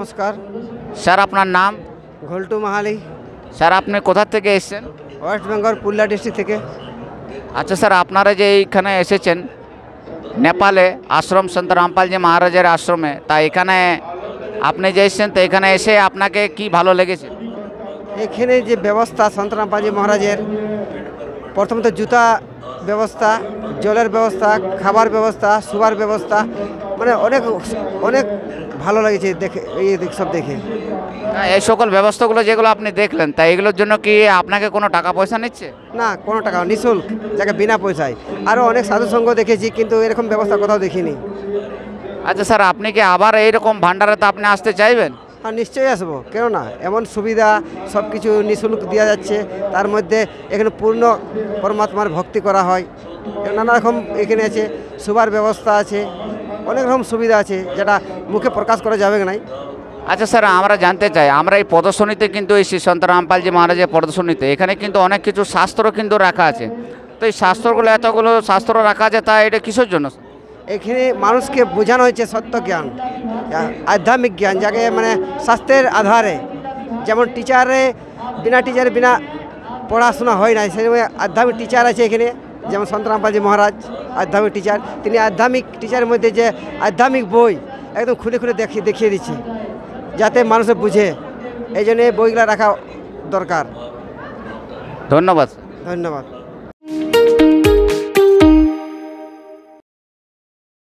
নমস্কার। স্যার আপনার নাম? ঘোলটু মাহালি। স্যার আপনি কোথা থেকে এসেছেন? ওয়েস্ট বেঙ্গল পুরুলিয়া ডিস্ট্রিক্ট থেকে। আচ্ছা স্যার, আপনারা যে এইখানে এসেছেন নেপালে আশ্রম সন্ত রামপালজি মহারাজের আশ্রমে, তা এখানে আপনি যে এসেছেন তো এখানে এসে আপনাকে কি ভালো লেগেছে? এখানে যে ব্যবস্থা সন্ত রামপালজি মহারাজের, প্রথমত জুতা ব্যবস্থা, জলের ব্যবস্থা, খাবার ব্যবস্থা, শোবার ব্যবস্থা, মানে অনেক অনেক ভালো লেগেছে দেখে, এই সব দেখে। এই সকল ব্যবস্থাগুলো যেগুলো আপনি দেখলেন, তা এগুলোর জন্য কি আপনাকে কোনো টাকা পয়সা নিচ্ছে? না, কোনো টাকা নিঃশুল্ক, যাকে বিনা পয়সায়। আরও অনেক সাধুসঙ্গ দেখেছি, কিন্তু এরকম ব্যবস্থা কোথাও দেখিনি। আচ্ছা স্যার, আপনি কি আবার এইরকম ভান্ডারেতে আপনি আসতে চাইবেন? হ্যাঁ, নিশ্চয়ই আসবো, কেন না। এমন সুবিধা, সব কিছু নিঃশুল্ক দেওয়া যাচ্ছে, তার মধ্যে এখানে পূর্ণ পরমাত্মার ভক্তি করা হয়। নানা রকম এখানে আছে, শোবার ব্যবস্থা আছে, অনেক রকম সুবিধা আছে, যেটা মুখে প্রকাশ করা যাবে না। আচ্ছা স্যার, আমরা জানতে চাই, আমরা এই প্রদর্শনীতে কিন্তু এই শ্রী সন্ত রামপালজি মহারাজের প্রদর্শনীতে এখানে কিন্তু অনেক কিছু শাস্ত্র কিন্তু রাখা আছে, তো এই শাস্ত্রগুলো এতগুলো শাস্ত্র রাখা আছে, তা এটা কিসের জন্য? এখানে মানুষকে বোঝানো হয়েছে সত্য জ্ঞান, আধ্যাত্মিক জ্ঞান, যাকে মানে শাস্ত্রের আধারে, যেমন বিনা টিচারে বিনা পড়াশোনা হয় না, সেই আধ্যাত্মিক টিচার আছে এখানে, যেমন সন্ত রামপালজি মহারাজ আধ্যাত্মিক টিচার। তিনি আধ্যাত্মিক টিচারের মধ্যে যে আধ্যাত্মিক বই একদম খুলে খুলে দেখিয়ে দিচ্ছে, যাতে মানুষে বুঝে। এই জন্য এই বইগুলো রাখা দরকার। ধন্যবাদ। ধন্যবাদ।